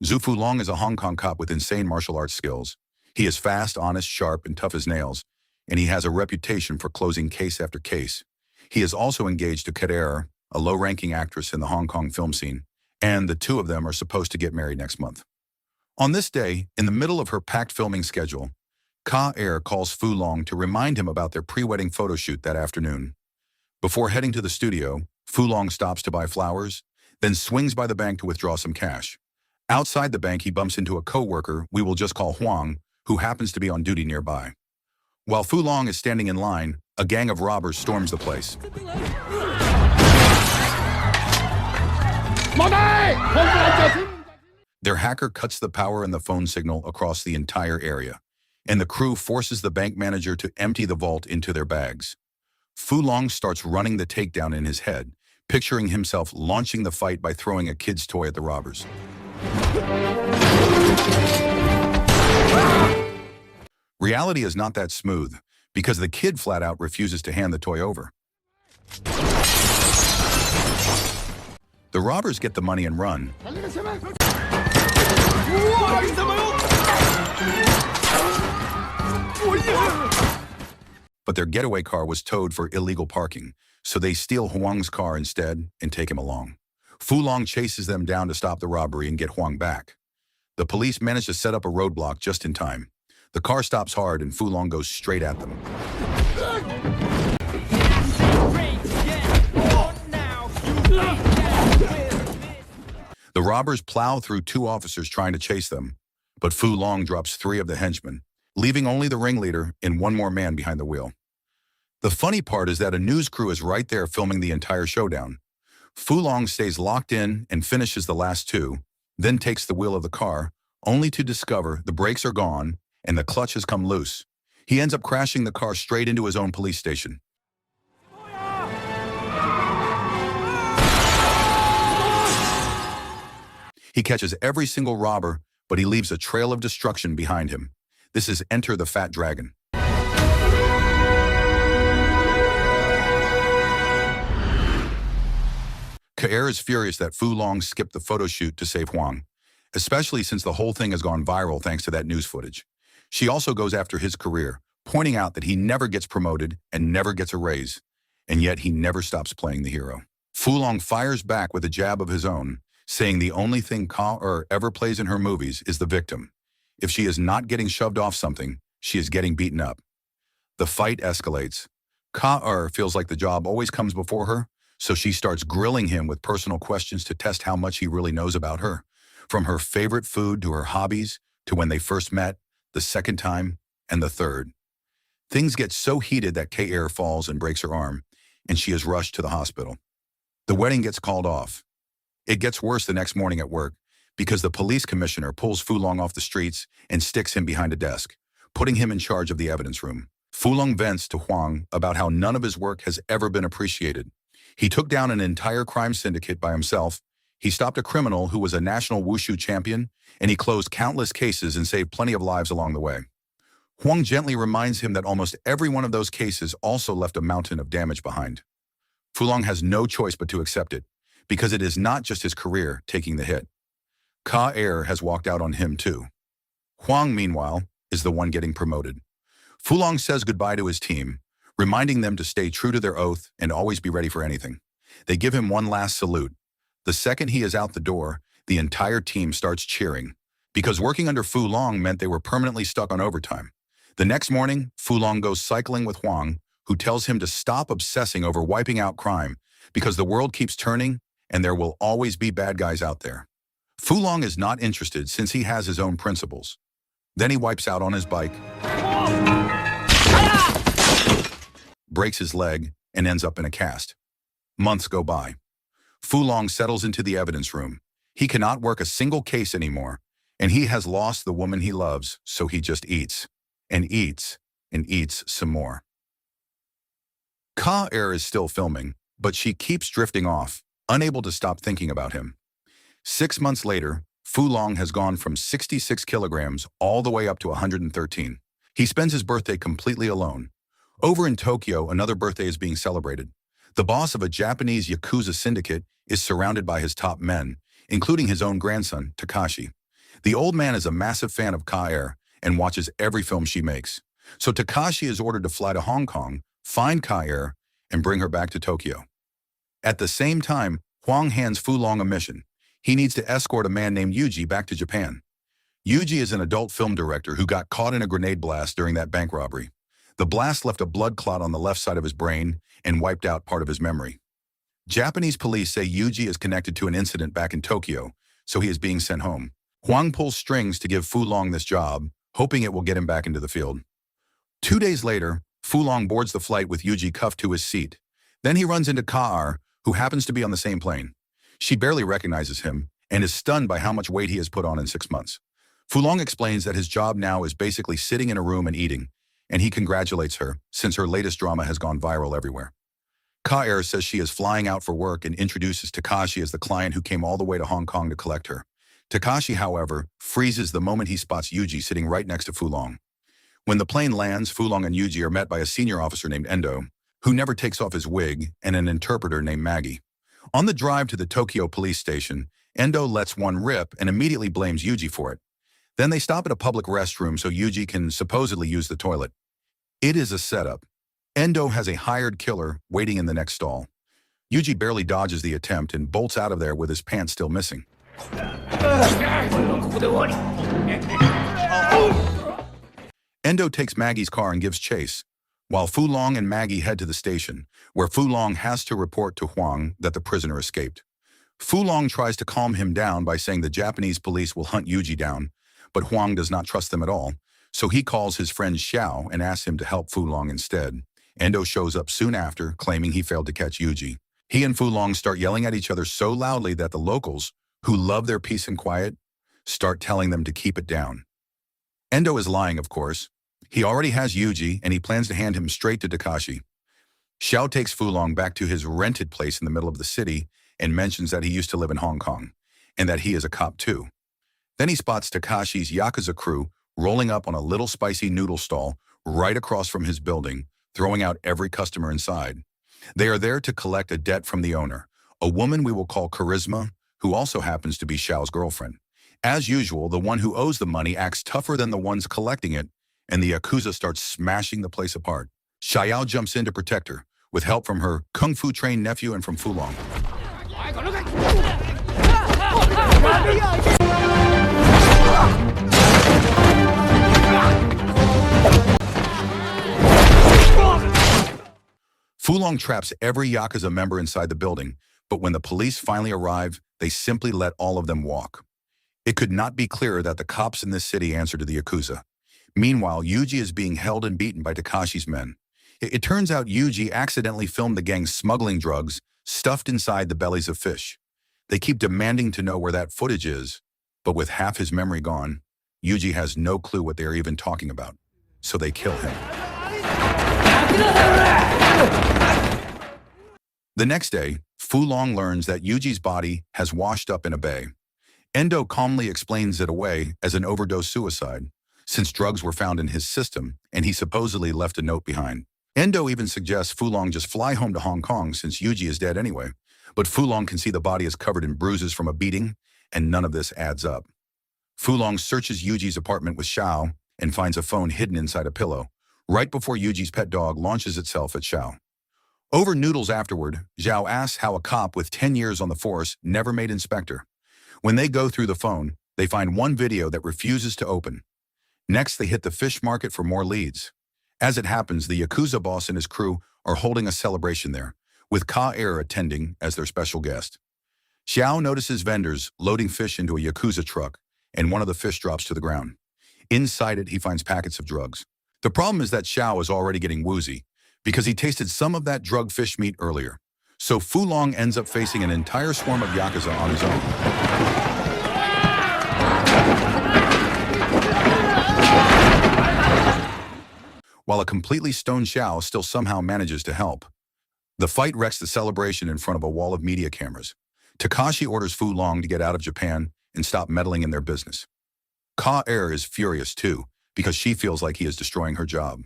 Zhu Fulong is a Hong Kong cop with insane martial arts skills. He is fast, honest, sharp, and tough as nails, and he has a reputation for closing case after case. He is also engaged to Kat, a low-ranking actress in the Hong Kong film scene, and the two of them are supposed to get married next month. On this day, in the middle of her packed filming schedule, Kat calls Fulong to remind him about their pre-wedding photo shoot that afternoon. Before heading to the studio, Fulong stops to buy flowers, then swings by the bank to withdraw some cash. Outside the bank, he bumps into a co-worker we will just call Huang, who happens to be on duty nearby. While Fulong is standing in line, a gang of robbers storms the place. Their hacker cuts the power and the phone signal across the entire area, and the crew forces the bank manager to empty the vault into their bags. Fulong starts running the takedown in his head, picturing himself launching the fight by throwing a kid's toy at the robbers. Reality is not that smooth, because the kid flat out refuses to hand the toy over. The robbers get the money and run. But their getaway car was towed for illegal parking, so they steal Huang's car instead and take him along. Fulong chases them down to stop the robbery and get Huang back. The police manage to set up a roadblock just in time. The car stops hard and Fulong goes straight at them. The robbers plow through two officers trying to chase them, but Fulong drops three of the henchmen, leaving only the ringleader and one more man behind the wheel. The funny part is that a news crew is right there filming the entire showdown. Fulong stays locked in and finishes the last two, then takes the wheel of the car, only to discover the brakes are gone and the clutch has come loose. He ends up crashing the car straight into his own police station. He catches every single robber, but he leaves a trail of destruction behind him. This is Enter the Fat Dragon. Kat is furious that Fulong skipped the photo shoot to save Huang, especially since the whole thing has gone viral thanks to that news footage. She also goes after his career, pointing out that he never gets promoted and never gets a raise, and yet he never stops playing the hero. Fulong fires back with a jab of his own, saying the only thing Kat ever plays in her movies is the victim. If she is not getting shoved off something, she is getting beaten up. The fight escalates. Kat feels like the job always comes before her, so she starts grilling him with personal questions to test how much he really knows about her. From her favorite food to her hobbies, to when they first met, the second time, and the third. Things get so heated that Kat falls and breaks her arm, and she is rushed to the hospital. The wedding gets called off. It gets worse the next morning at work, because the police commissioner pulls Fulong off the streets and sticks him behind a desk, putting him in charge of the evidence room. Fulong vents to Huang about how none of his work has ever been appreciated. He took down an entire crime syndicate by himself, he stopped a criminal who was a national wushu champion, and he closed countless cases and saved plenty of lives along the way. Huang gently reminds him that almost every one of those cases also left a mountain of damage behind. Fulong has no choice but to accept it, because it is not just his career taking the hit. Kat has walked out on him too. Huang, meanwhile, is the one getting promoted. Fulong says goodbye to his team, reminding them to stay true to their oath and always be ready for anything. They give him one last salute. The second he is out the door, the entire team starts cheering, because working under Fulong meant they were permanently stuck on overtime. The next morning, Fulong goes cycling with Huang, who tells him to stop obsessing over wiping out crime, because the world keeps turning and there will always be bad guys out there. Fulong is not interested since he has his own principles. Then he wipes out on his bike, breaks his leg, and ends up in a cast. Months go by. Fulong settles into the evidence room. He cannot work a single case anymore, and he has lost the woman he loves, so he just eats, and eats, and eats some more. Kat is still filming, but she keeps drifting off, unable to stop thinking about him. 6 months later, Fulong has gone from 66 kilograms all the way up to 113. He spends his birthday completely alone. Over in Tokyo, another birthday is being celebrated. The boss of a Japanese Yakuza syndicate is surrounded by his top men, including his own grandson, Takashi. The old man is a massive fan of Ka-air and watches every film she makes. So Takashi is ordered to fly to Hong Kong, find Ka-air, and bring her back to Tokyo. At the same time, Huang hands Fu Long a mission. He needs to escort a man named Yuji back to Japan. Yuji is an adult film director who got caught in a grenade blast during that bank robbery. The blast left a blood clot on the left side of his brain and wiped out part of his memory. Japanese police say Yuji is connected to an incident back in Tokyo, so he is being sent home. Huang pulls strings to give Fu Long this job, hoping it will get him back into the field. 2 days later, Fu Long boards the flight with Yuji cuffed to his seat. Then he runs into Ka-air, who happens to be on the same plane. She barely recognizes him and is stunned by how much weight he has put on in 6 months. Fu Long explains that his job now is basically sitting in a room and eating, and he congratulates her since her latest drama has gone viral everywhere. Ka-air says she is flying out for work and introduces Takashi as the client who came all the way to Hong Kong to collect her. Takashi, however, freezes the moment he spots Yuji sitting right next to Fu Long. When the plane lands, Fu Long and Yuji are met by a senior officer named Endo, who never takes off his wig, and an interpreter named Maggie. On the drive to the Tokyo police station, Endo lets one rip and immediately blames Yuji for it. Then they stop at a public restroom so Yuji can supposedly use the toilet. It is a setup. Endo has a hired killer waiting in the next stall. Yuji barely dodges the attempt and bolts out of there with his pants still missing. Endo takes Maggie's car and gives chase, while Fu Long and Maggie head to the station, where Fu Long has to report to Huang that the prisoner escaped. Fu Long tries to calm him down by saying the Japanese police will hunt Yuji down, but Huang does not trust them at all, so he calls his friend Xiao and asks him to help Fu Long instead. Endo shows up soon after, claiming he failed to catch Yuji. He and Fu Long start yelling at each other so loudly that the locals, who love their peace and quiet, start telling them to keep it down. Endo is lying, of course. He already has Yuji, and he plans to hand him straight to Takashi. Xiao takes Fu Long back to his rented place in the middle of the city and mentions that he used to live in Hong Kong, and that he is a cop too. Then he spots Takashi's Yakuza crew rolling up on a little spicy noodle stall right across from his building, throwing out every customer inside. They are there to collect a debt from the owner, a woman we will call Charisma, who also happens to be Xiao's girlfriend. As usual, the one who owes the money acts tougher than the ones collecting it, and the Yakuza starts smashing the place apart. Xiao jumps in to protect her, with help from her kung fu trained nephew and from Fu Long. Fu Long traps every Yakuza member inside the building, but when the police finally arrive, they simply let all of them walk. It could not be clearer that the cops in this city answer to the Yakuza. Meanwhile, Yuji is being held and beaten by Takashi's men. It turns out Yuji accidentally filmed the gang smuggling drugs stuffed inside the bellies of fish. They keep demanding to know where that footage is, but with half his memory gone, Yuji has no clue what they are even talking about, so they kill him. The next day, Fu Long learns that Yuji's body has washed up in a bay. Endo calmly explains it away as an overdose suicide, since drugs were found in his system and he supposedly left a note behind. Endo even suggests Fu Long just fly home to Hong Kong since Yuji is dead anyway, but Fu Long can see the body is covered in bruises from a beating, and none of this adds up. Fu Long searches Yuji's apartment with Xiao and finds a phone hidden inside a pillow, right before Yuji's pet dog launches itself at Xiao. Over noodles afterward, Xiao asks how a cop with 10 years on the force never made inspector. When they go through the phone, they find one video that refuses to open. Next, they hit the fish market for more leads. As it happens, the Yakuza boss and his crew are holding a celebration there, with Ka-air attending as their special guest. Xiao notices vendors loading fish into a Yakuza truck, and one of the fish drops to the ground. Inside it, he finds packets of drugs. The problem is that Xiao is already getting woozy, because he tasted some of that drug fish meat earlier. So Fu Long ends up facing an entire swarm of Yakuza on his own. While a completely stoned Xiao still somehow manages to help. The fight wrecks the celebration in front of a wall of media cameras. Takashi orders Fu Long to get out of Japan and stop meddling in their business. Ka-air is furious too, because she feels like he is destroying her job.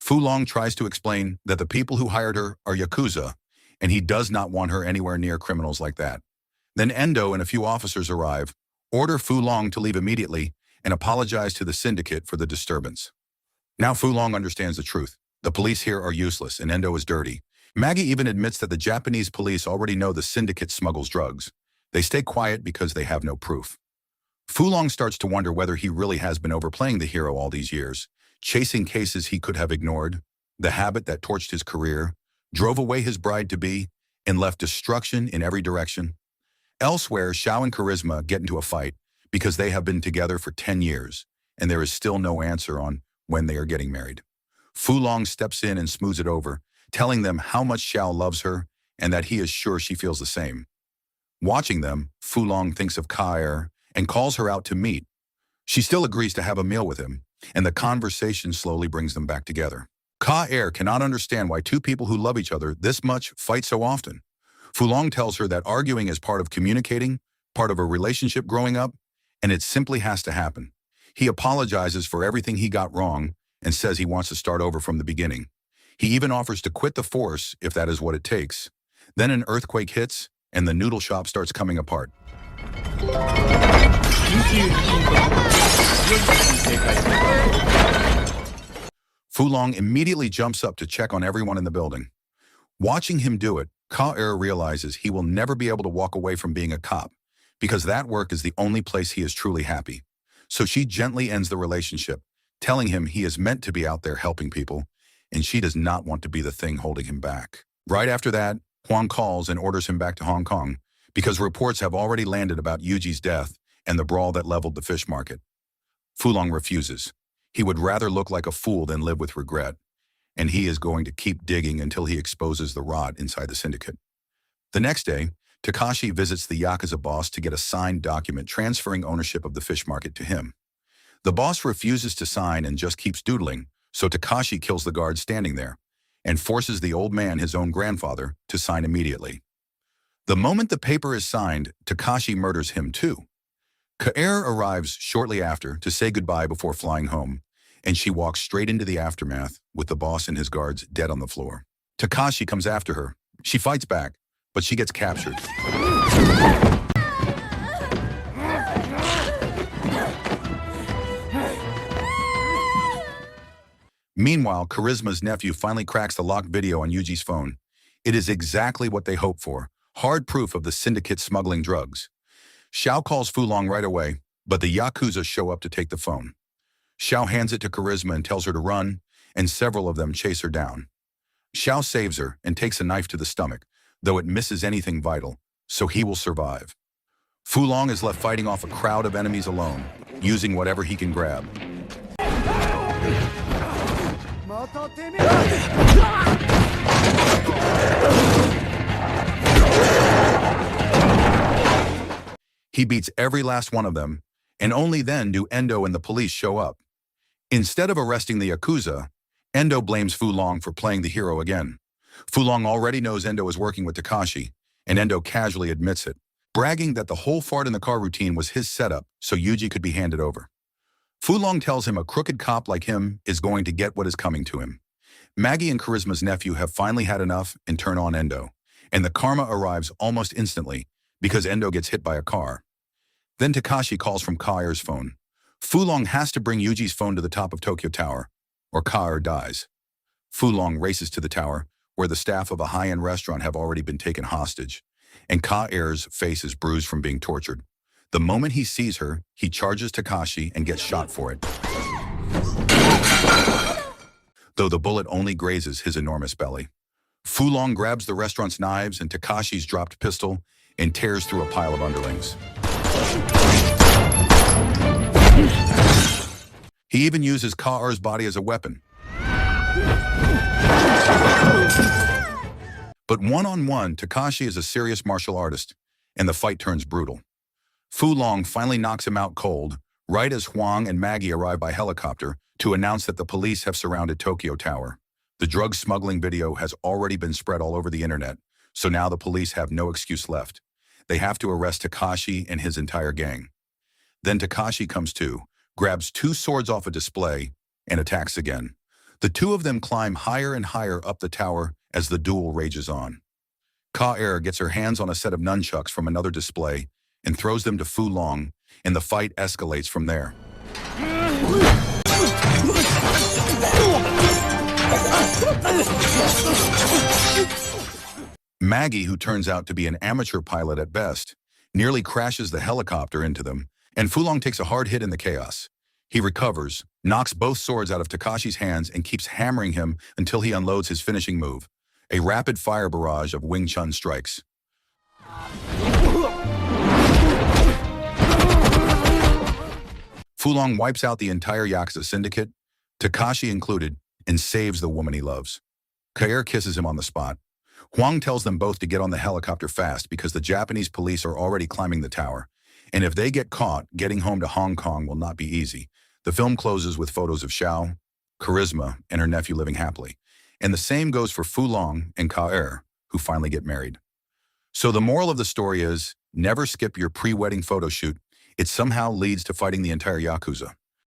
Fu Long tries to explain that the people who hired her are Yakuza, and he does not want her anywhere near criminals like that. Then Endo and a few officers arrive, order Fu Long to leave immediately, and apologize to the syndicate for the disturbance. Now Fu Long understands the truth. The police here are useless and Endo is dirty. Maggie even admits that the Japanese police already know the syndicate smuggles drugs. They stay quiet because they have no proof. Fu Long starts to wonder whether he really has been overplaying the hero all these years, chasing cases he could have ignored, the habit that torched his career, drove away his bride-to-be, and left destruction in every direction. Elsewhere, Xiao and Charisma get into a fight because they have been together for 10 years, and there is still no answer on when they are getting married. Fu Long steps in and smooths it over, telling them how much Xiao loves her and that he is sure she feels the same. Watching them, Fu Long thinks of Ka and calls her out to meet. She still agrees to have a meal with him, and the conversation slowly brings them back together. Ka cannot understand why two people who love each other this much fight so often. Fu Long tells her that arguing is part of communicating, part of a relationship growing up, and it simply has to happen. He apologizes for everything he got wrong and says he wants to start over from the beginning. He even offers to quit the force if that is what it takes. Then an earthquake hits, and the noodle shop starts coming apart. Fu Long immediately jumps up to check on everyone in the building. Watching him do it, Ka realizes he will never be able to walk away from being a cop, because that work is the only place he is truly happy. So she gently ends the relationship, telling him he is meant to be out there helping people, and she does not want to be the thing holding him back. Right after that, Huang calls and orders him back to Hong Kong, because reports have already landed about Yuji's death and the brawl that leveled the fish market. Fu Long refuses. He would rather look like a fool than live with regret, and he is going to keep digging until he exposes the rot inside the syndicate. The next day, Takashi visits the Yakuza boss to get a signed document transferring ownership of the fish market to him. The boss refuses to sign and just keeps doodling, so Takashi kills the guard standing there and forces the old man, his own grandfather, to sign immediately. The moment the paper is signed, Takashi murders him too. Kaer arrives shortly after to say goodbye before flying home, and she walks straight into the aftermath with the boss and his guards dead on the floor. Takashi comes after her. She fights back, but she gets captured. Meanwhile, Charisma's nephew finally cracks the locked video on Yuji's phone. It is exactly what they hoped for, hard proof of the syndicate smuggling drugs. Xiao calls Fu Long right away, but the Yakuza show up to take the phone. Xiao hands it to Charisma and tells her to run, and several of them chase her down. Xiao saves her and takes a knife to the stomach, though it misses anything vital, so he will survive. Fu Long is left fighting off a crowd of enemies alone, using whatever he can grab. He beats every last one of them, and only then do Endo and the police show up. Instead of arresting the Yakuza, Endo blames Fu Long for playing the hero again. Fu Long already knows Endo is working with Takashi, and Endo casually admits it, bragging that the whole fart in the car routine was his setup so Yuji could be handed over. Fu Long tells him a crooked cop like him is going to get what is coming to him. Maggie and Charisma's nephew have finally had enough and turn on Endo, and the karma arrives almost instantly because Endo gets hit by a car. Then Takashi calls from Kair's phone. Fu Long has to bring Yuji's phone to the top of Tokyo Tower, or Kair dies. Fu Long races to the tower, where the staff of a high-end restaurant have already been taken hostage, and Kair's face is bruised from being tortured. The moment he sees her, he charges Takashi and gets shot for it, though the bullet only grazes his enormous belly. Fu Long grabs the restaurant's knives and Takashi's dropped pistol and tears through a pile of underlings. He even uses Kair's body as a weapon. But one-on-one, Takashi is a serious martial artist, and the fight turns brutal. Fu Long finally knocks him out cold, right as Huang and Maggie arrive by helicopter to announce that the police have surrounded Tokyo Tower. The drug smuggling video has already been spread all over the internet, so now the police have no excuse left. They have to arrest Takashi and his entire gang. Then Takashi comes to, grabs two swords off a display, and attacks again. The two of them climb higher and higher up the tower as the duel rages on. Kair gets her hands on a set of nunchucks from another display and throws them to Fu Long, and the fight escalates from there. Maggie, who turns out to be an amateur pilot at best, nearly crashes the helicopter into them, and Fulong takes a hard hit in the chaos. He recovers, knocks both swords out of Takashi's hands, and keeps hammering him until he unloads his finishing move, a rapid-fire barrage of Wing Chun strikes. Fulong wipes out the entire Yakuza syndicate, Takashi included, and saves the woman he loves. Kair kisses him on the spot. Huang tells them both to get on the helicopter fast because the Japanese police are already climbing the tower, and if they get caught, getting home to Hong Kong will not be easy. The film closes with photos of Xiao, Charisma, and her nephew living happily. And the same goes for Fulong and Kair, who finally get married. So the moral of the story is, never skip your pre-wedding photo shoot. It somehow leads to fighting the entire Yakuza.